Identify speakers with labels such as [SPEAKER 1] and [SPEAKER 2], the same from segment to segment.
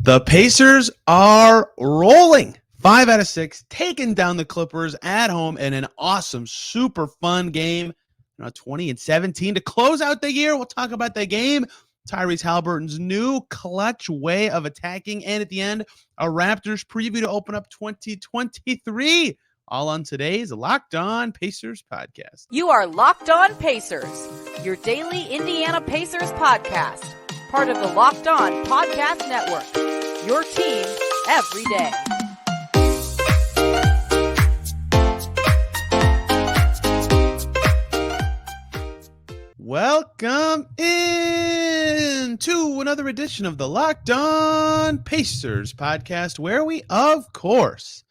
[SPEAKER 1] The Pacers are rolling. 5 out of 6, taking down the Clippers at home in an awesome, super fun game. 20-17 to close out the year. We'll talk about the game, Tyrese Haliburton's new clutch way of attacking, and at the end, a Raptors preview to open up 2023. All on today's Locked On Pacers podcast.
[SPEAKER 2] You are Locked On Pacers, your daily Indiana Pacers podcast. Part of the Locked On Podcast Network, your team every day.
[SPEAKER 1] Welcome in to another edition of the Locked On Pacers podcast, where we, of course,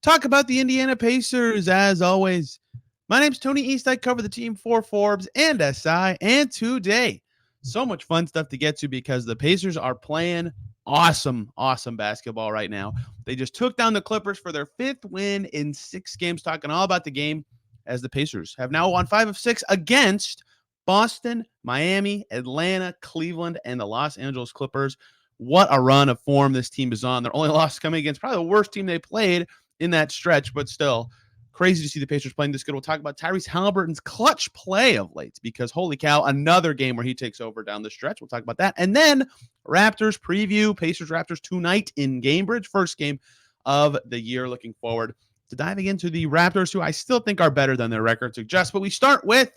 [SPEAKER 1] talk about the Indiana Pacers. As always, my name's Tony East. I cover the team for Forbes and SI, and today, so much fun stuff to get to because the Pacers are playing awesome basketball right now. They just took down the Clippers for their 5th win in 6 games, talking all about the game as the Pacers have now won 5 of 6 against Boston, Miami, Atlanta, Cleveland, and the Los Angeles Clippers. What a run of form this team is on. Their only loss coming against probably the worst team they played in that stretch, but still crazy to see the Pacers playing this good. We'll talk about Tyrese Haliburton's clutch play of late because holy cow, another game where he takes over down the stretch. We'll talk about that. And then Raptors preview, Pacers-Raptors tonight in Cambridge. First game of the year. Looking forward to diving into the Raptors, who I still think are better than their record suggests. But we start with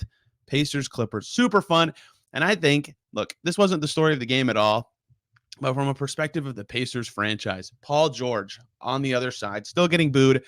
[SPEAKER 1] Pacers-Clippers. Super fun. And I think, look, this wasn't the story of the game at all, but from a perspective of the Pacers franchise, Paul George on the other side, still getting booed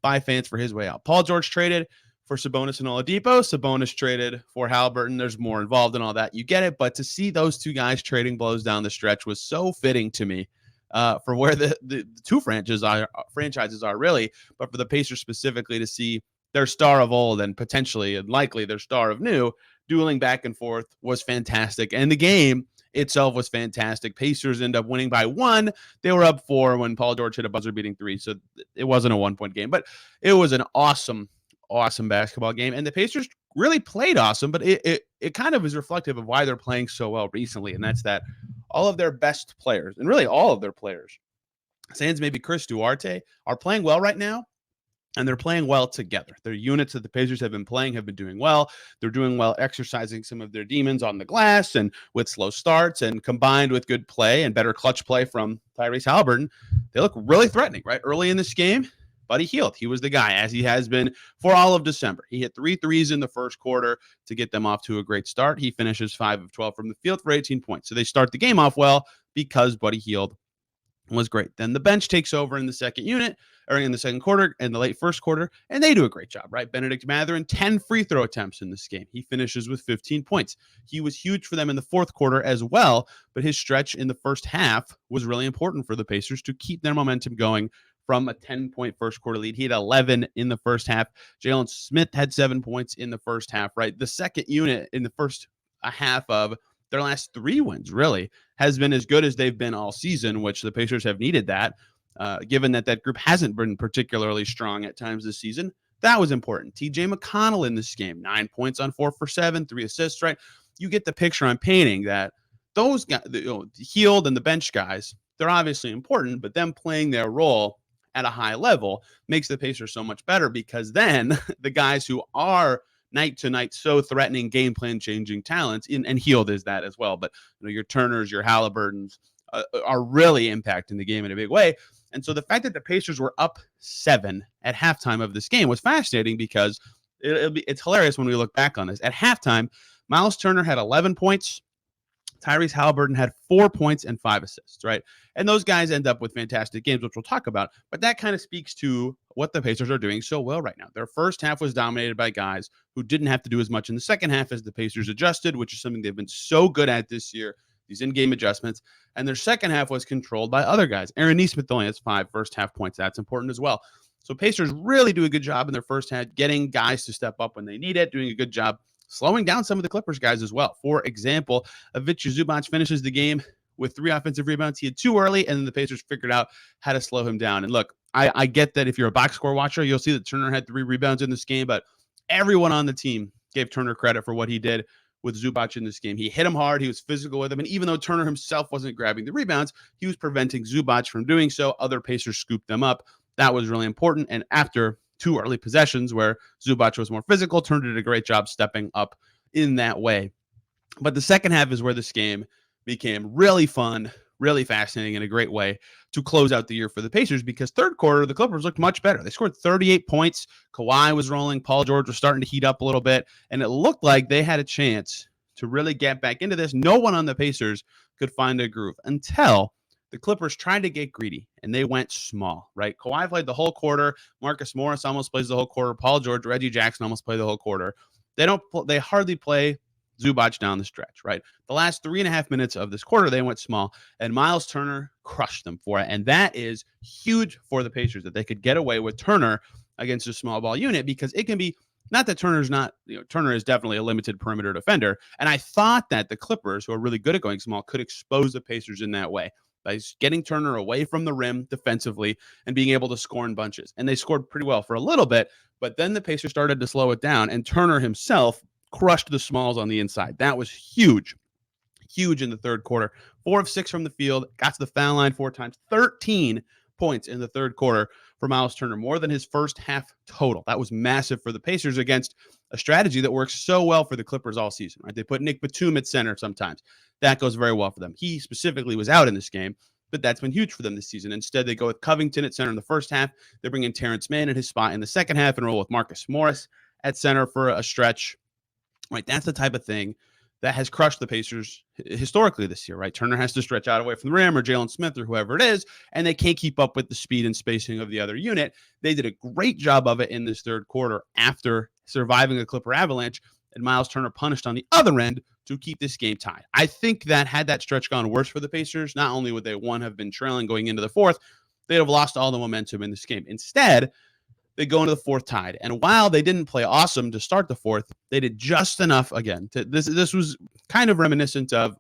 [SPEAKER 1] by fans for his way out. Paul George traded for Sabonis and Oladipo. Sabonis traded for Haliburton. There's more involved in all that. You get it. But to see those two guys trading blows down the stretch was so fitting to me for where the two franchises are really, but for the Pacers specifically to see their star of old and potentially and likely their star of new dueling back and forth was fantastic. And the game itself was fantastic. Pacers end up winning by 1. They were up 4 when Paul George hit a buzzer-beating 3, so it wasn't a 1-point game. But it was an awesome basketball game, and the Pacers really played awesome, but it kind of is reflective of why they're playing so well recently, and that's that all of their best players, and really all of their players, sans maybe Chris Duarte, are playing well right now. And they're playing well together. Their units that the Pacers have been playing have been doing well. They're doing well exercising some of their demons on the glass and with slow starts, and combined with good play and better clutch play from Tyrese Haliburton, they look really threatening, right? Early in this game, Buddy Hield, he was the guy, as he has been for all of December. He hit 3 threes in the first quarter to get them off to a great start. He finishes 5 of 12 from the field for 18 points. So they start the game off well because Buddy Hield was great. Then the bench takes over in the second unit, or in the second quarter and the late first quarter, and they do a great job, right? Benedict Mathurin, 10 free throw attempts in this game. He finishes with 15 points. He was huge for them in the fourth quarter as well, but his stretch in the first half was really important for the Pacers to keep their momentum going from a 10-point first quarter lead. He had 11 in the first half. Jalen Smith had 7 points in the first half, right? The second unit in the first half of their last 3 wins really has been as good as they've been all season, which the Pacers have needed that. Given that group hasn't been particularly strong at times this season, that was important. TJ McConnell in this game, 9 points on 4 for 7, 3 assists, right? You get the picture I'm painting that those guys, the Hield and the bench guys, they're obviously important, but them playing their role at a high level makes the Pacers so much better, because then the guys who are night to night so threatening, game plan changing talents, and Hield is that as well, but your Turners, your Haliburtons are really impacting the game in a big way. And so the fact that the Pacers were up 7 at halftime of this game was fascinating, because it's hilarious when we look back on this. At halftime, Miles Turner had 11 points. Tyrese Haliburton had 4 points and 5 assists, right? And those guys end up with fantastic games, which we'll talk about. But that kind of speaks to what the Pacers are doing so well right now. Their first half was dominated by guys who didn't have to do as much in the second half as the Pacers adjusted, which is something they've been so good at this year, these in-game adjustments. And their second half was controlled by other guys. Aaron Nesmith only has 5 first-half points. That's important as well. So Pacers really do a good job in their first half, getting guys to step up when they need it, doing a good job slowing down some of the Clippers guys as well. For example, Ivica Zubac finishes the game with 3 offensive rebounds. He had 2 early, and then the Pacers figured out how to slow him down. And look, I get that if you're a box score watcher, you'll see that Turner had 3 rebounds in this game, but everyone on the team gave Turner credit for what he did with Zubac in this game. He hit him hard. He was physical with him. And even though Turner himself wasn't grabbing the rebounds, he was preventing Zubac from doing so. Other Pacers scooped them up. That was really important. And after 2 early possessions where Zubac was more physical, Turner did a great job stepping up in that way. But the second half is where this game became really fun, really fascinating in a great way to close out the year for the Pacers, because third quarter, the Clippers looked much better. They scored 38 points. Kawhi was rolling. Paul George was starting to heat up a little bit, and it looked like they had a chance to really get back into this. No one on the Pacers could find a groove until the Clippers tried to get greedy, and they went small, right? Kawhi played the whole quarter. Marcus Morris almost plays the whole quarter. Paul George, Reggie Jackson almost play the whole quarter. They hardly play Zubac down the stretch, right? The last 3.5 minutes of this quarter, they went small, and Miles Turner crushed them for it. And that is huge for the Pacers, that they could get away with Turner against a small ball unit, because it can be, not that Turner's not, Turner is definitely a limited perimeter defender. And I thought that the Clippers, who are really good at going small, could expose the Pacers in that way by getting Turner away from the rim defensively and being able to score in bunches. And they scored pretty well for a little bit, but then the Pacers started to slow it down, and Turner himself crushed the smalls on the inside. That was huge in the third quarter. 4 of 6 from the field, got to the foul line 4 times, 13 points in the third quarter for Miles Turner, more than his first half total. That was massive for the Pacers against a strategy that works so well for the Clippers all season, right? They put Nick Batum at center sometimes. That goes very well for them. He specifically was out in this game, but that's been huge for them this season. Instead, they go with Covington at center in the first half. They bring in Terrence Mann at his spot in the second half and roll with Marcus Morris at center for a stretch. Right, that's the type of thing that has crushed the Pacers historically this year, right? Turner has to stretch out away from the rim, or Jalen Smith, or whoever it is, and they can't keep up with the speed and spacing of the other unit. They did a great job of it in this third quarter after surviving a Clipper avalanche, and Miles Turner punished on the other end to keep this game tied. I think that had that stretch gone worse for the Pacers, not only would they, have been trailing going into the fourth, they'd have lost all the momentum in this game. Instead, they go into the fourth tied. And while they didn't play awesome to start the fourth, they did just enough again. This was kind of reminiscent of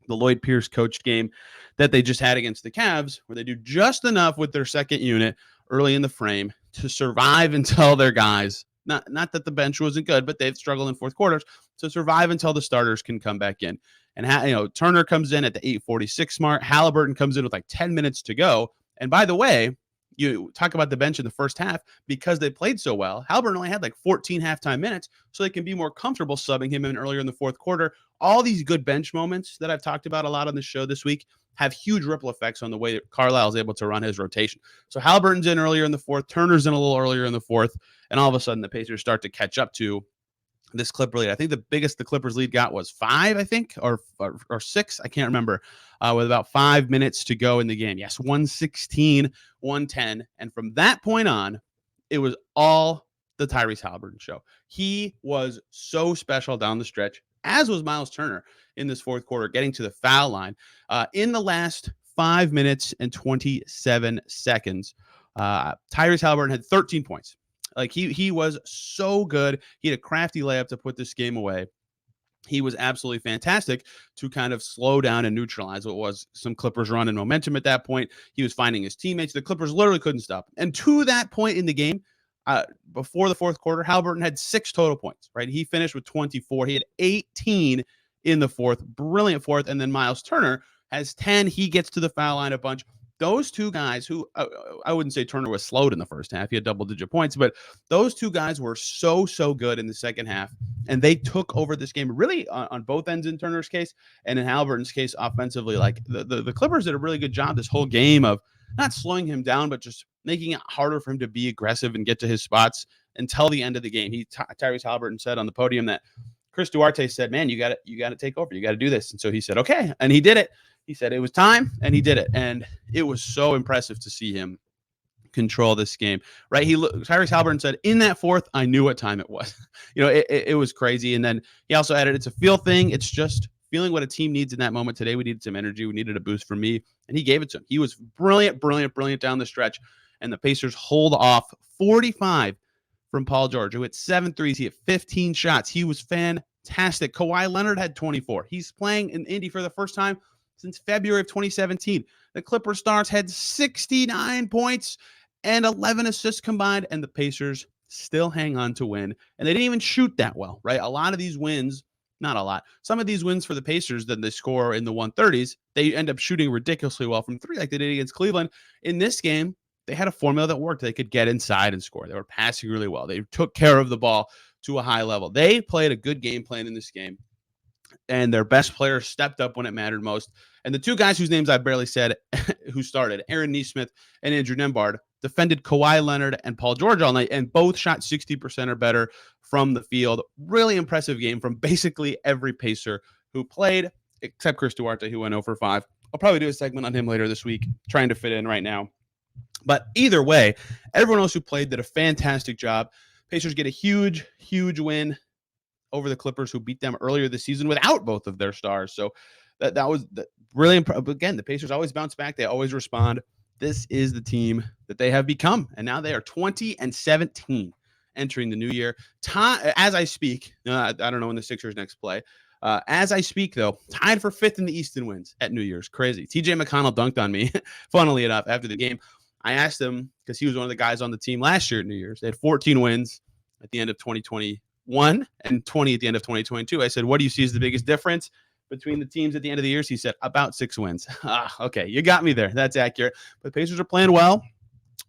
[SPEAKER 1] the Lloyd Pierce coached game that they just had against the Cavs, where they do just enough with their second unit early in the frame to survive until their guys, not that the bench wasn't good, but they've struggled in fourth quarters, to survive until the starters can come back in. And Turner comes in at the 8:46 mark. Haliburton comes in with like 10 minutes to go. And by the way, you talk about the bench in the first half, because they played so well. Haliburton only had like 14 halftime minutes, so they can be more comfortable subbing him in earlier in the fourth quarter. All these good bench moments that I've talked about a lot on the show this week have huge ripple effects on the way that Carlisle is able to run his rotation. So Haliburton's in earlier in the fourth, Turner's in a little earlier in the fourth, and all of a sudden the Pacers start to catch up to this Clipper lead. I think the biggest the Clippers lead got was 5, I think, or 6. I can't remember, with about 5 minutes to go in the game. Yes, 116-110. And from that point on, it was all the Tyrese Haliburton show. He was so special down the stretch, as was Miles Turner in this fourth quarter, getting to the foul line. In the last 5 minutes and 27 seconds, Tyrese Haliburton had 13 points. Like he was so good. He had a crafty layup to put this game away. He was absolutely fantastic to kind of slow down and neutralize what was some Clippers run and momentum at that point. He was finding his teammates. The Clippers literally couldn't stop him. And to that point in the game, before the fourth quarter, Haliburton had 6 total points, right? He finished with 24. He had 18 in the fourth. Brilliant fourth. And then Miles Turner has 10. He gets to the foul line a bunch. Those two guys who I wouldn't say Turner was slowed in the first half. He had double-digit points, but those two guys were so good in the second half, and they took over this game really on both ends in Turner's case and in Haliburton's case offensively. Like the Clippers did a really good job this whole game of not slowing him down, but just making it harder for him to be aggressive and get to his spots until the end of the game. Tyrese Haliburton said on the podium that Chris Duarte said, "Man, you got to take over. You got to do this." And so he said, "Okay," and he did it. He said it was time, and he did it. And it was so impressive to see him control this game, right? Tyrese Haliburton said, "In that fourth, I knew what time it was." It was crazy. And then he also added, "It's a feel thing. It's just feeling what a team needs in that moment. Today, we needed some energy. We needed a boost from me." And he gave it to him. He was brilliant down the stretch. And the Pacers hold off 45 from Paul George, who hit 7 threes. He hit 15 shots. He was fantastic. Kawhi Leonard had 24. He's playing in Indy for the first time since February of 2017. The Clipper Stars had 69 points and 11 assists combined, and the Pacers still hang on to win. And they didn't even shoot that well, right? A lot of these wins Not a lot. Some of these wins for the Pacers that they score in the 130s, they end up shooting ridiculously well from three like they did against Cleveland. In this game, they had a formula that worked. They could get inside and score. They were passing really well. They took care of the ball to a high level. They played a good game plan in this game, and their best players stepped up when it mattered most. And the two guys whose names I barely said who started, Aaron Nesmith and Andrew Nembhard, defended Kawhi Leonard and Paul George all night, and both shot 60% or better from the field. Really impressive game from basically every Pacer who played, except Chris Duarte, who went 0 for 5. I'll probably do a segment on him later this week, trying to fit in right now. But either way, everyone else who played did a fantastic job. Pacers get a huge, huge win over the Clippers, who beat them earlier this season without both of their stars. So that was really impressive. Again, the Pacers always bounce back. They always respond. This is the team that they have become, and now they are 20-17 entering the new year. As I speak, I don't know when the Sixers next play. As I speak, though, tied for 5th in the East in wins at New Year's. Crazy. TJ McConnell dunked on me, funnily enough, after the game. I asked him, because he was one of the guys on the team last year at New Year's. They had 14 wins at the end of 2021 and 20 at the end of 2022. I said, what do you see as the biggest difference between the teams at the end of the year? He said, about 6 wins. Okay, you got me there. That's accurate. But the Pacers are playing well.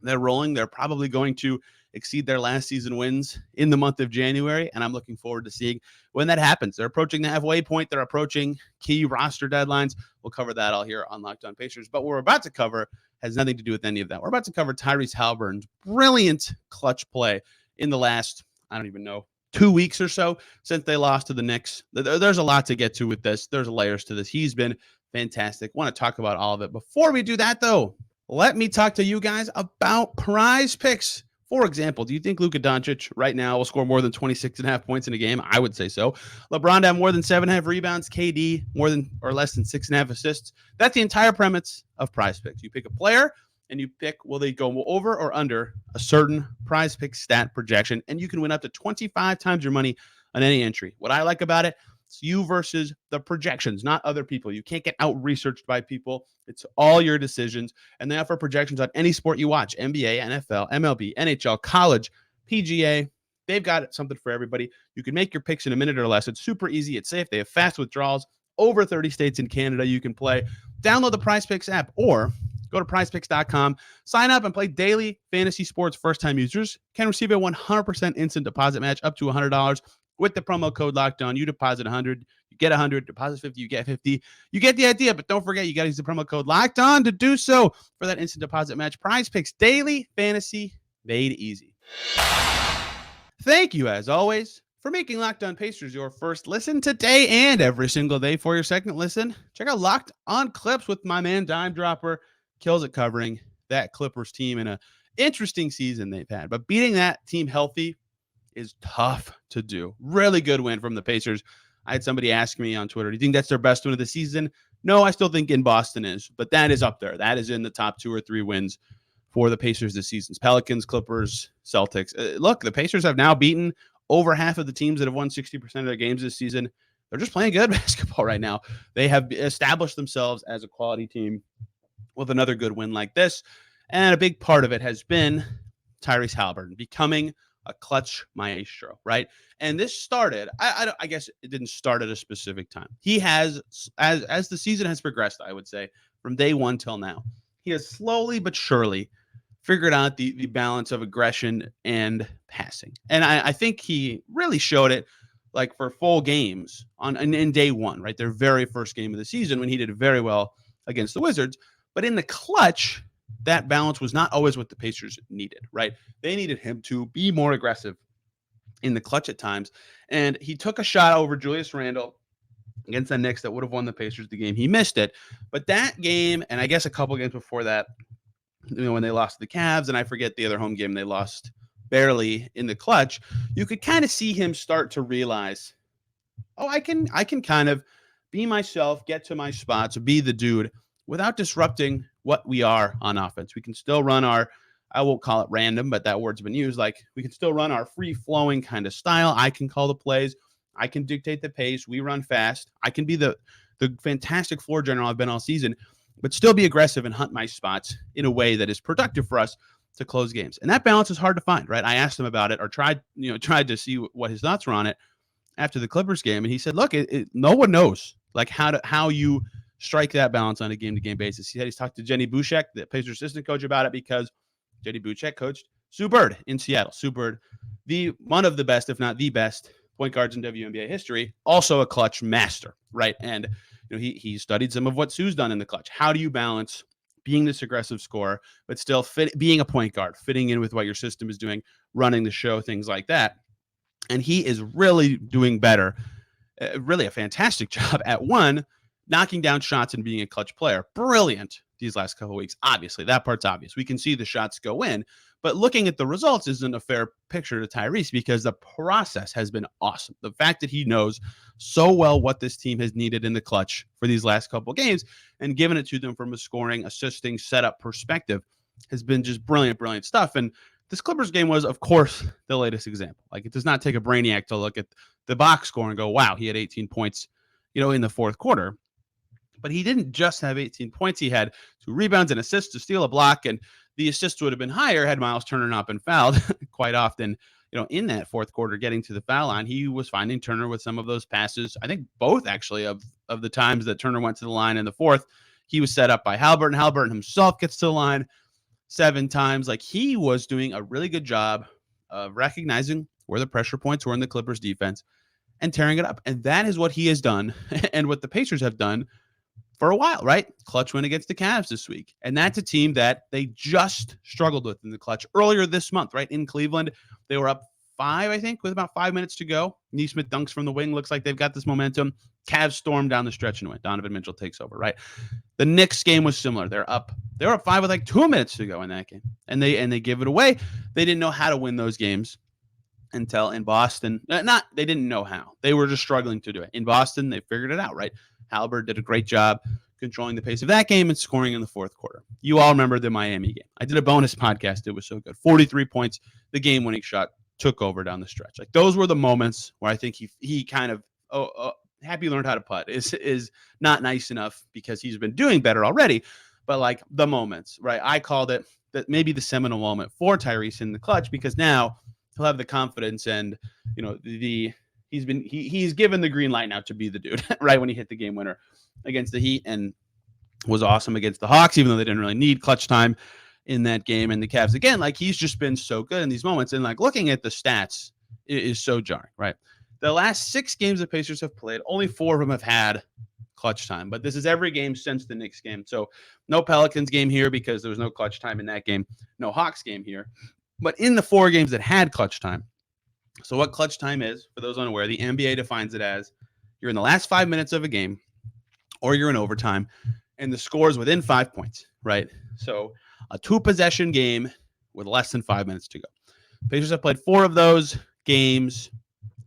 [SPEAKER 1] They're rolling. They're probably going to exceed their last season wins in the month of January, and I'm looking forward to seeing when that happens. They're approaching the halfway point. They're approaching key roster deadlines. We'll cover that all here on Locked On Pacers. But what we're about to cover has nothing to do with any of that. We're about to cover Tyrese Haliburton's brilliant clutch play in the last, I don't even know, 2 weeks or so since they lost to the Knicks. There's a lot to get to with this. There's layers to this. He's been fantastic. Want to talk about all of it. Before we do that, though, let me talk to you guys about PrizePicks. For example, do you think Luka Doncic right now will score more than 26.5 points in a game? I would say so. LeBron to have more than 7.5 rebounds. KD more than or less than 6.5 assists. That's the entire premise of PrizePicks. You pick a player and you pick, will they go over or under a certain PrizePicks stat projection, and you can win up to 25 times your money on any entry. What I like about it, it's you versus the projections, not other people. You can't get out-researched by people. It's all your decisions, and they offer projections on any sport you watch: NBA, NFL, MLB, NHL, college, PGA. They've got something for everybody. You can make your picks in a minute or less. It's super easy. It's safe. They have fast withdrawals. Over 30 states in Canada you can play. Download the PrizePicks app or go to prizepicks.com, sign up, and play daily fantasy sports. First-time users can receive a 100% instant deposit match up to $100 with the promo code LOCKEDON. You deposit 100, you get 100. Deposit 50, you get 50. You get the idea, but don't forget, you got to use the promo code LOCKEDON to do so for that instant deposit match. PrizePicks, daily fantasy made easy. Thank you, as always, for making Locked On Pacers your first listen today and every single day. For your second listen, check out Locked On Clips with my man Dime Dropper. Kills it covering that Clippers team in an interesting season they've had. But beating that team healthy is tough to do. Really good win from the Pacers. I had somebody ask me on Twitter, do you think that's their best win of the season? No, I still think in Boston is, but that is up there. That is in the top 2 or 3 wins for the Pacers this season. Pelicans, Clippers, Celtics. Look, the Pacers have now beaten over half of the teams that have won 60% of their games this season. They're just playing good basketball right now. They have established themselves as a quality team with another good win like this. And a big part of it has been Tyrese Haliburton becoming a clutch maestro, right? And this started, I guess it didn't start at a specific time. He has, as the season has progressed, I would say, from day one till now, he has slowly but surely figured out the balance of aggression and passing. And I think he really showed it like for full games in day one, right? Their very first game of the season when he did very well against the Wizards. But in the clutch, that balance was not always what the Pacers needed, right? They needed him to be more aggressive in the clutch at times. And he took a shot over Julius Randle against the Knicks that would have won the Pacers the game. He missed it. But that game, and I guess a couple games before that, when they lost to the Cavs, and I forget the other home game they lost barely in the clutch, you could kind of see him start to realize, oh, I can kind of be myself, get to my spots, be the dude without disrupting what we are on offense. We can still run our, I won't call it random, but that word's been used. Like, we can still run our free-flowing kind of style. I can call the plays. I can dictate the pace. We run fast. I can be the fantastic floor general I've been all season, but still be aggressive and hunt my spots in a way that is productive for us to close games. And that balance is hard to find, right? I asked him about it, or tried to see what his thoughts were on it. after the Clippers game, and he said, "Look, no one knows like how you strike that balance on a game-to-game basis." He said he's talked to Jenny Bouchek, the Pacers assistant coach, about it because Jenny Bouchek coached Sue Bird in Seattle. Sue Bird, the one of the best, if not the best, point guards in WNBA history, also a clutch master, right? And he studied some of what Sue's done in the clutch. How do you balance being this aggressive scorer, but still being a point guard, fitting in with what your system is doing, running the show, things like that? And he is really doing better, really a fantastic job at one, knocking down shots and being a clutch player. Brilliant these last couple of weeks. Obviously, that part's obvious. We can see the shots go in, but looking at the results isn't a fair picture to Tyrese because the process has been awesome. The fact that he knows so well what this team has needed in the clutch for these last couple of games and given it to them from a scoring, assisting, setup perspective has been just brilliant, brilliant stuff. And this Clippers game was, of course, the latest example. Like, it does not take a brainiac to look at the box score and go, wow, he had 18 points, in the fourth quarter. But he didn't just have 18 points. He had 2 rebounds and assists to steal a block, and the assists would have been higher had Miles Turner not been fouled quite often. In that fourth quarter, getting to the foul line, he was finding Turner with some of those passes. I think both, actually, of the times that Turner went to the line in the fourth, he was set up by Haliburton. Haliburton himself gets to the line 7 times. Like, he was doing a really good job of recognizing where the pressure points were in the Clippers defense and tearing it up. And that is what he has done and what the Pacers have done for a while, right? Clutch win against the Cavs this week. And that's a team that they just struggled with in the clutch earlier this month, right? In Cleveland, they were up 5, I think, with about 5 minutes to go. Neesmith dunks from the wing. Looks like they've got this momentum. Cavs storm down the stretch and win. Donovan Mitchell takes over, right? The Knicks game was similar. They were up 5 with like 2 minutes to go in that game. And they give it away. They didn't know how to win those games until in Boston. They didn't know how. They were just struggling to do it. In Boston, they figured it out, right? Haliburton did a great job controlling the pace of that game and scoring in the fourth quarter. You all remember the Miami game. I did a bonus podcast. It was so good. 43 points, the game-winning shot, took over down the stretch. Like, those were the moments where I think he kind of, happy learned how to putt is not nice enough because he's been doing better already. But like the moments, right? I called it that maybe the seminal moment for Tyrese in the clutch because now he'll have the confidence and, he's given the green light now to be the dude, right? When he hit the game winner against the Heat and was awesome against the Hawks, even though they didn't really need clutch time in that game. And the Cavs, again, like, he's just been so good in these moments. And like, looking at the stats is so jarring, right? The last 6 games the Pacers have played, only 4 of them have had clutch time, but this is every game since the Knicks game. So no Pelicans game here because there was no clutch time in that game. No Hawks game here. But in the 4 games that had clutch time, so what clutch time is, for those unaware, the NBA defines it as you're in the last 5 minutes of a game or you're in overtime and the score is within 5 points, right? So a 2-possession game with less than 5 minutes to go. Pacers have played 4 of those games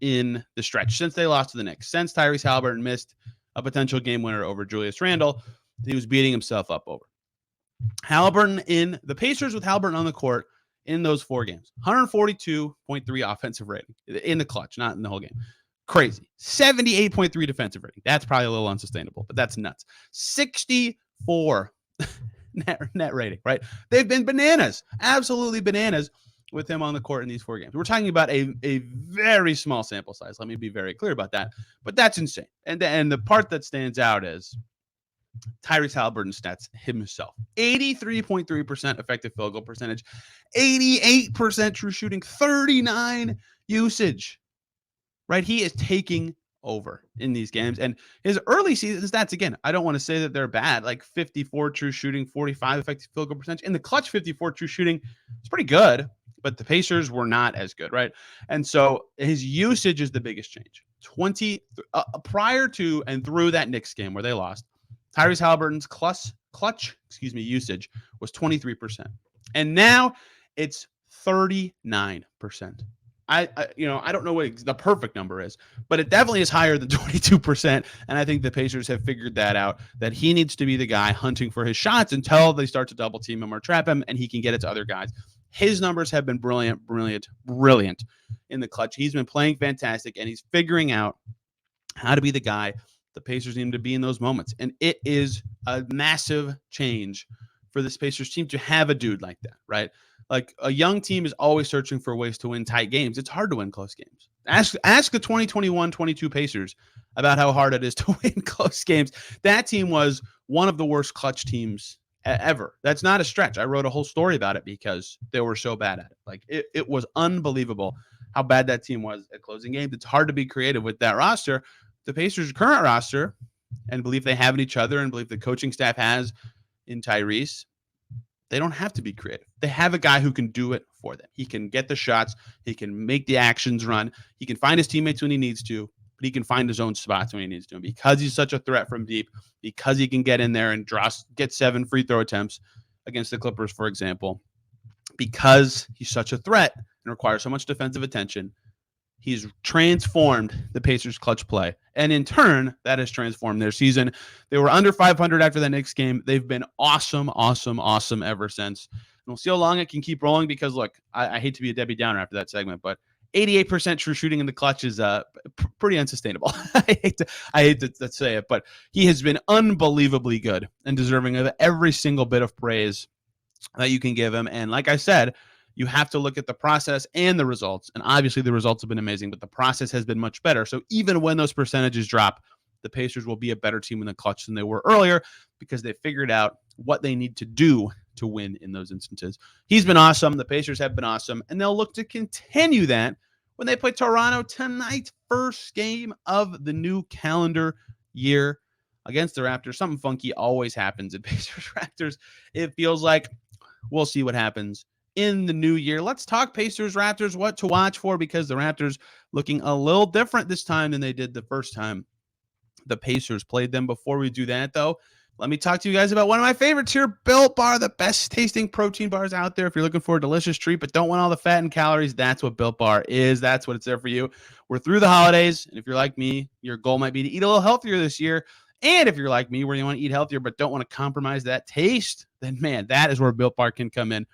[SPEAKER 1] in the stretch since they lost to the Knicks, since Tyrese Haliburton missed a potential game winner over Julius Randle. He was beating himself up over. Haliburton in the Pacers with Haliburton on the court in those 4 games, 142.3 offensive rating in the clutch, not in the whole game. Crazy. 78.3 defensive rating. That's probably a little unsustainable, but that's nuts. 64 net rating, right? They've been bananas, absolutely bananas with him on the court in these 4 games. We're talking about a very small sample size. Let me be very clear about that, but that's insane. And the part that stands out is Tyrese Haliburton stats himself. 83.3% effective field goal percentage, 88% true shooting, 39 usage, right? He is taking over in these games. And his early season stats, again, I don't want to say that they're bad, like 54 true shooting, 45 effective field goal percentage. In the clutch, 54 true shooting, it's pretty good, but the Pacers were not as good, right? And so his usage is the biggest change. Prior to and through that Knicks game where they lost, Tyrese Haliburton's clutch usage was 23%. And now it's 39%. I don't know what the perfect number is, but it definitely is higher than 22%. And I think the Pacers have figured that out, that he needs to be the guy hunting for his shots until they start to double team him or trap him and he can get it to other guys. His numbers have been brilliant in the clutch. He's been playing fantastic and he's figuring out how to be the guy the Pacers need him to be in those moments. And it is a massive change for this Pacers team to have a dude like that, right? Like, a young team is always searching for ways to win tight games. It's hard to win close games. Ask the 2021-22 Pacers about how hard it is to win close games. That team was one of the worst clutch teams ever. That's not a stretch. I wrote a whole story about it because they were so bad at it. Like it was unbelievable how bad that team was at closing games. It's hard to be creative with that roster. The Pacers' current roster, and believe they have in each other, and believe the coaching staff has in Tyrese, they don't have to be creative. They have a guy who can do it for them. He can get the shots. He can make the actions run. He can find his teammates when he needs to, but he can find his own spots when he needs to. And because he's such a threat from deep, because he can get in there and get 7 free throw attempts against the Clippers, for example, because he's such a threat and requires so much defensive attention, he's transformed the Pacers' clutch play. And in turn, that has transformed their season. They were under 500 after that Knicks game. They've been awesome ever since. And we'll see how long it can keep rolling because, look, I hate to be a Debbie Downer after that segment, but 88% true shooting in the clutch is pretty unsustainable. I hate to say it, but he has been unbelievably good and deserving of every single bit of praise that you can give him. And like I said, you have to look at the process and the results. And obviously the results have been amazing, but the process has been much better. So even when those percentages drop, the Pacers will be a better team in the clutch than they were earlier because they figured out what they need to do to win in those instances. He's been awesome. The Pacers have been awesome, and they'll look to continue that when they play Toronto tonight, first game of the new calendar year against the Raptors. Something funky always happens at Pacers Raptors. It feels like we'll see what happens in the new year. Let's talk Pacers Raptors, what to watch for, because the Raptors looking a little different this time than they did the first time the Pacers played them. Before we do that, though, let me talk to you guys about one of my favorites here, Built Bar, the best tasting protein bars out there. If you're looking for a delicious treat but don't want all the fat and calories, that's what Built Bar is. That's what it's there for you. We're through the holidays, and if you're like me, your goal might be to eat a little healthier this year. And if you're like me, where you want to eat healthier but don't want to compromise that taste, then man, that is where Built Bar can come in.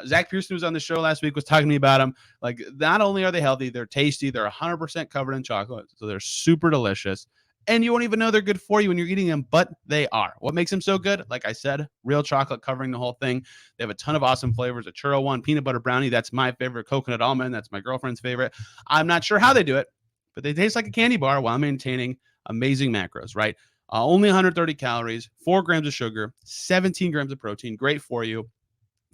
[SPEAKER 1] Zach Pearson was on the show last week, was talking to me about them. Like, not only are they healthy, they're tasty. They're 100% covered in chocolate, so they're super delicious. And you won't even know they're good for you when you're eating them, but they are. What makes them so good? Like I said, real chocolate covering the whole thing. They have a ton of awesome flavors. A churro one, peanut butter brownie. That's my favorite. Coconut almond. That's my girlfriend's favorite. I'm not sure how they do it, but they taste like a candy bar while maintaining amazing macros, right? Only 130 calories, 4 grams of sugar, 17 grams of protein. Great for you.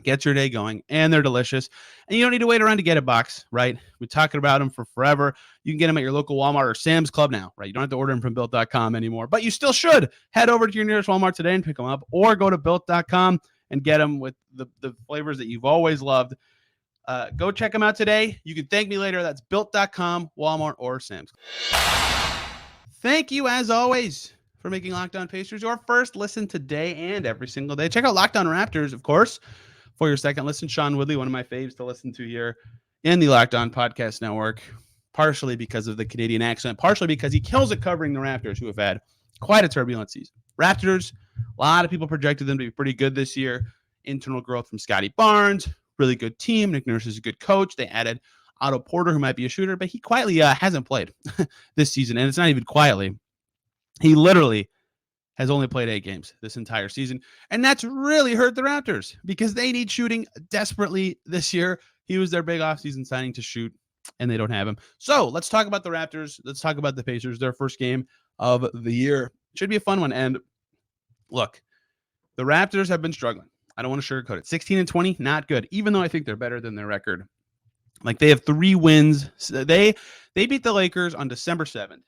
[SPEAKER 1] Get your day going, and they're delicious. And you don't need to wait around to get a box, right? We're talking about them for forever. You can get them at your local Walmart or Sam's Club now, right? You don't have to order them from Built.com anymore, but you still should. Head over to your nearest Walmart today and pick them up, or go to Built.com and get them with the flavors that you've always loved. Go check them out today. You can thank me later. That's Built.com, Walmart, or Sam's Club. Thank you, as always, for making Locked On Pacers your first listen today and every single day. Check out Locked On Raptors, of course, for your second listen. Sean Woodley, one of my faves to listen to here in the Locked On Podcast Network, partially because of the Canadian accent, partially because he kills it covering the Raptors, who have had quite a turbulent season. Raptors, a lot of people projected them to be pretty good this year. Internal growth from Scotty Barnes, really good team. Nick Nurse is a good coach. They added Otto Porter, who might be a shooter, but he quietly hasn't played this season, and it's not even quietly. He literally has only played 8 games this entire season. And that's really hurt the Raptors because they need shooting desperately this year. He was their big offseason signing to shoot, and they don't have him. So let's talk about the Raptors. Let's talk about the Pacers, their first game of the year. Should be a fun one. And look, the Raptors have been struggling. I don't want to sugarcoat it. 16-20, not good, even though I think they're better than their record. Like, they have 3 wins. They beat the Lakers on December 7th.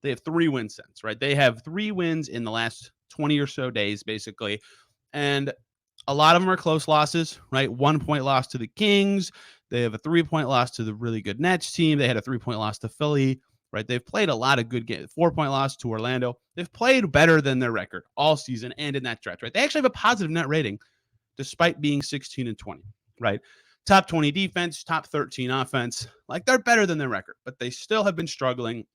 [SPEAKER 1] They have 3 wins since, right? They have 3 wins in the last 20 or so days, basically. And a lot of them are close losses, right? 1-point loss to the Kings. They have a 3-point loss to the really good Nets team. They had a 3-point loss to Philly, right? They've played a lot of good games. 4-point loss to Orlando. They've played better than their record all season and in that stretch, right? They actually have a positive net rating despite being 16-20, right? Top 20 defense, top 13 offense. Like, they're better than their record, but they still have been struggling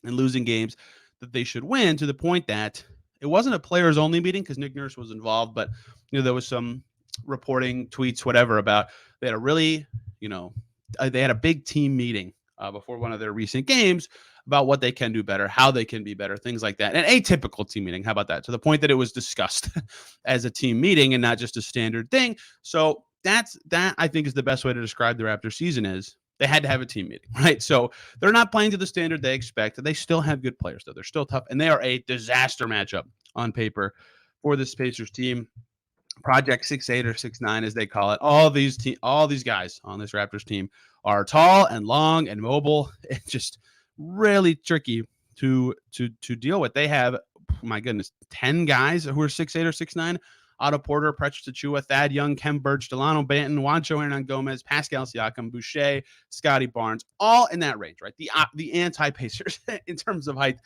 [SPEAKER 1] and losing games that they should win, to the point that it wasn't a players only meeting because Nick Nurse was involved, but there was some reporting, tweets, whatever, about they had a really, they had a big team meeting before one of their recent games about what they can do better, how they can be better, things like that. An atypical team meeting, how about that? To the point that it was discussed as a team meeting and not just a standard thing. So that I think is the best way to describe the Raptors season is They had to have a team meeting, right? So they're not playing to the standard they expect. They still have good players, though. They're still tough, and they are a disaster matchup on paper for this Pacers team. Project 6'8" or 6'9", as they call it. All these guys on this Raptors team are tall and long and mobile. It's just really tricky to deal with. They have, my goodness, 10 guys who are 6'8" or 6'9". Otto Porter, Precious Achiuwa, Thad Young, Kem Birch, Delano Banton, Juancho Hernan Gomez, Pascal Siakam, Boucher, Scotty Barnes, all in that range, right? The anti-Pacers in terms of height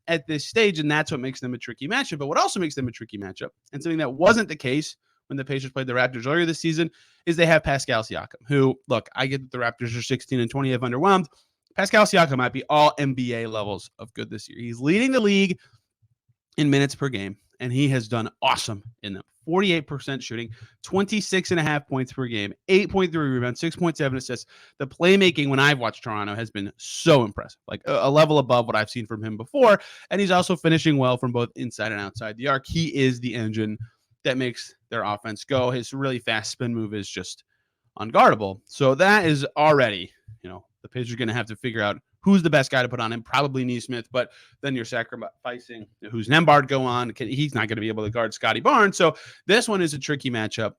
[SPEAKER 1] at this stage, and that's what makes them a tricky matchup. But what also makes them a tricky matchup, and something that wasn't the case when the Pacers played the Raptors earlier this season, is they have Pascal Siakam, who, look, I get that the Raptors are 16 and 20 have underwhelmed. Pascal Siakam might be all NBA levels of good this year. He's leading the league in minutes per game, and he has done awesome in them. 48% shooting, 26.5 points per game, 8.3 rebounds, 6.7 assists. The playmaking when I've watched Toronto has been so impressive, like a level above what I've seen from him before. And he's also finishing well from both inside and outside the arc. He is the engine that makes their offense go. His really fast spin move is just unguardable. So that is already, the Pacers are going to have to figure out who's the best guy to put on him. Probably Nesmith, but then you're sacrificing who's Nembhard go on. He's not going to be able to guard Scotty Barnes. So this one is a tricky matchup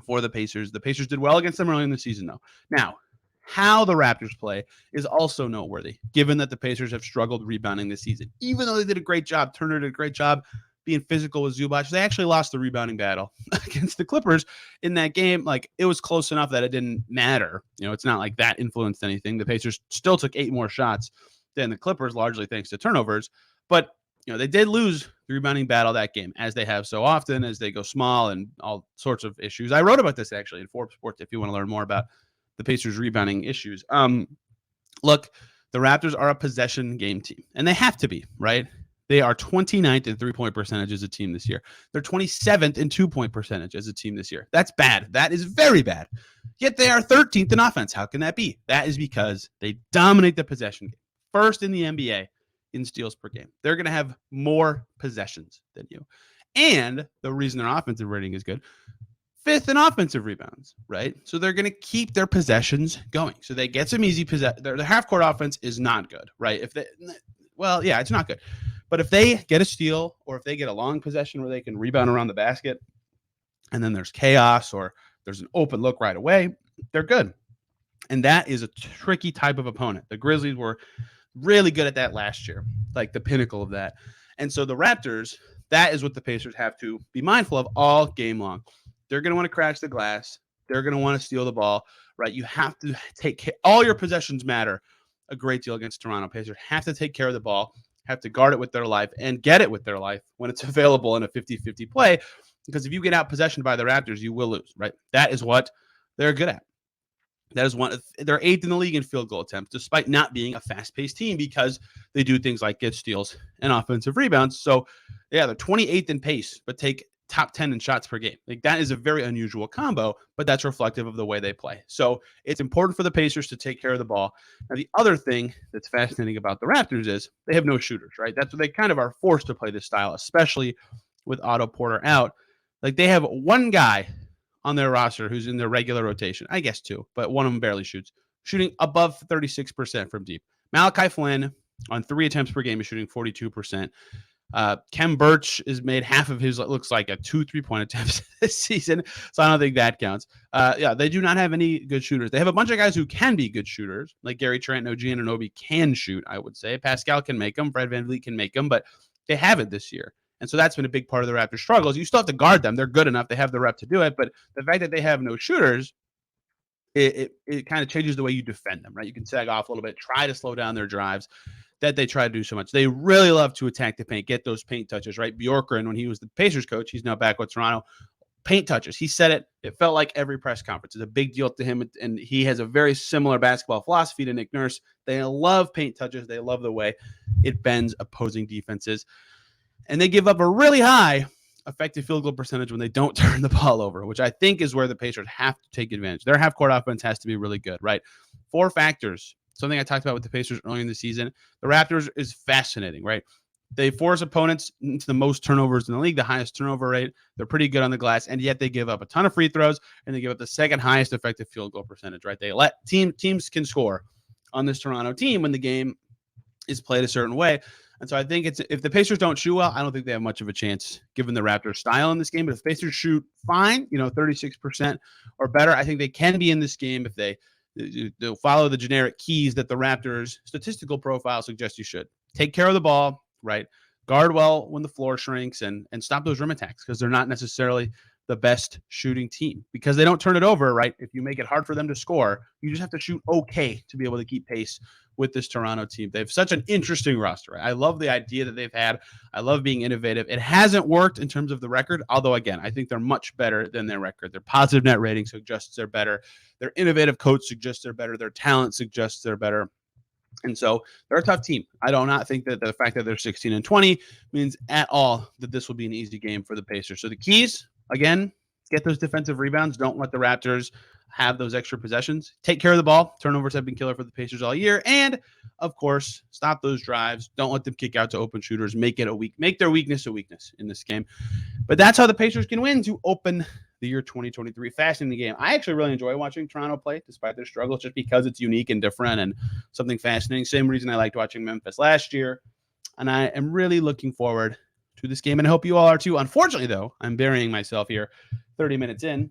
[SPEAKER 1] for the Pacers. The Pacers did well against them early in the season, though. Now, how the Raptors play is also noteworthy, given that the Pacers have struggled rebounding this season. Even though they did a great job, Turner did a great job being physical with Zubac, they actually lost the rebounding battle against the Clippers in that game. Like, it was close enough that it didn't matter. It's not like that influenced anything. The Pacers still took 8 more shots than the Clippers, largely thanks to turnovers. But, they did lose the rebounding battle that game, as they have so often, as they go small and all sorts of issues. I wrote about this, actually, in Forbes Sports, if you want to learn more about the Pacers rebounding issues. Look, the Raptors are a possession game team, and they have to be, right? They are 29th in three-point percentage as a team this year. They're 27th in two-point percentage as a team this year. That's bad. That is very bad. Yet they are 13th in offense. How can that be? That is because they dominate the possession game. First in the NBA in steals per game. They're going to have more possessions than you. And the reason their offensive rating is good, 5th in offensive rebounds, right? So they're going to keep their possessions going. So they get some easy possession. Their half-court offense is not good, right? It's not good. But if they get a steal or if they get a long possession where they can rebound around the basket and then there's chaos or there's an open look right away, they're good. And that is a tricky type of opponent. The Grizzlies were really good at that last year, like the pinnacle of that. And so the Raptors, that is what the Pacers have to be mindful of all game long. They're going to want to crash the glass. They're going to want to steal the ball, right? You have to take care. All your possessions matter a great deal against Toronto. Pacers have to take care of the ball, have to guard it with their life, and get it with their life when it's available in a 50-50 play. Because if you get out possessioned by the Raptors, you will lose, right? That is what they're good at. That is one. They're 8th in the league in field goal attempts, despite not being a fast-paced team, because they do things like get steals and offensive rebounds. So, yeah, they're 28th in pace, but take top 10 in shots per game. Like, that is a very unusual combo, but that's reflective of the way they play. So it's important for the Pacers to take care of the ball. Now, the other thing that's fascinating about the Raptors is they have no shooters, right? That's what they kind of are forced to play this style, especially with Otto Porter out. Like, they have one guy on their roster who's in their regular rotation. I guess 2, but one of them barely shoots. Shooting above 36% from deep. Malachi Flynn on 3 attempts per game is shooting 42%. Kem Birch has made half of his, looks like, 2 3-point attempts this season, so I don't think that counts. They do not have any good shooters. They have a bunch of guys who can be good shooters, like Gary Trent and OG Anunoby can shoot, I would say. Pascal can make them. Fred VanVleet can make them, but they haven't this year. And so that's been a big part of the Raptors' struggles. You still have to guard them. They're good enough. They have the rep to do it, but the fact that they have no shooters, it kind of changes the way you defend them, right? You can sag off a little bit, try to slow down their drives that they try to do so much. They really love to attack the paint, get those paint touches, right? Bjorkgren, when he was the Pacers coach, he's now back with Toronto, paint touches. He said it. It felt like every press conference. It's a big deal to him, and he has a very similar basketball philosophy to Nick Nurse. They love paint touches. They love the way it bends opposing defenses. And they give up a really high effective field goal percentage when they don't turn the ball over, which I think is where the Pacers have to take advantage. Their half-court offense has to be really good, right? 4 factors. Something I talked about with the Pacers early in the season. The Raptors is fascinating, right? They force opponents into the most turnovers in the league, the highest turnover rate. They're pretty good on the glass, and yet they give up a ton of free throws, and they give up the second highest effective field goal percentage, right? They let teams can score on this Toronto team when the game is played a certain way. And so I think if the Pacers don't shoot well, I don't think they have much of a chance given the Raptors style in this game. But if the Pacers shoot fine, 36% or better, I think they can be in this game if they'll follow the generic keys that the Raptors statistical profile suggests you should. Take care of the ball, right? Guard well when the floor shrinks and stop those rim attacks because they're not necessarily the best shooting team because they don't turn it over, right? If you make it hard for them to score, you just have to shoot okay to be able to keep pace with this Toronto team. They have such an interesting roster. Right? I love the idea that they've had. I love being innovative. It hasn't worked in terms of the record, although, again, I think they're much better than their record. Their positive net rating suggests they're better. Their innovative coach suggests they're better. Their talent suggests they're better. And so they're a tough team. I do not think that the fact that they're 16-20 means at all that this will be an easy game for the Pacers. So the keys, again, get those defensive rebounds. Don't let the Raptors have those extra possessions. Take care of the ball. Turnovers have been killer for the Pacers all year. And, of course, stop those drives. Don't let them kick out to open shooters. Make their weakness a weakness in this game. But that's how the Pacers can win to open the year 2023. Fascinating game. I actually really enjoy watching Toronto play despite their struggles just because it's unique and different and something fascinating. Same reason I liked watching Memphis last year. And I am really looking forward to this game, and I hope you all are too. Unfortunately, though, I'm burying myself here 30 minutes in.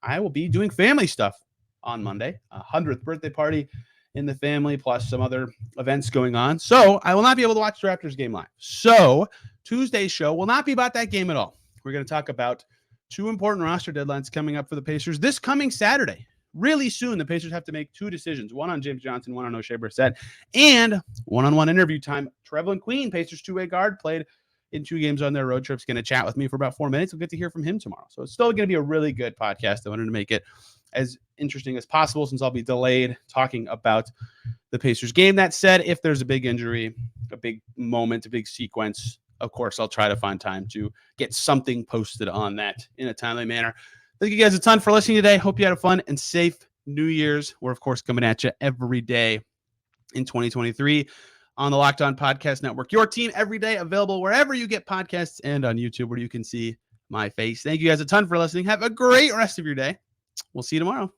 [SPEAKER 1] I will be doing family stuff on Monday, a 100th birthday party in the family, plus some other events going on. So I will not be able to watch the Raptors game live. So Tuesday's show will not be about that game at all. We're going to talk about two important roster deadlines coming up for the Pacers this coming Saturday. Really soon, the Pacers have to make two decisions, one on James Johnson, one on O'Shea Brissett, and one-on-one interview time. Trevelin Queen, Pacers two-way guard, played in 2 games on their road trips, going to chat with me for about 4 minutes. We'll get to hear from him tomorrow. So it's still going to be a really good podcast. I wanted to make it as interesting as possible since I'll be delayed talking about the Pacers game. That said, if there's a big injury, a big moment, a big sequence, of course, I'll try to find time to get something posted on that in a timely manner. Thank you guys a ton for listening today. Hope you had a fun and safe New Year's. We're, of course, coming at you every day in 2023 on the Locked On Podcast Network. Your team every day, available wherever you get podcasts and on YouTube where you can see my face. Thank you guys a ton for listening. Have a great rest of your day. We'll see you tomorrow.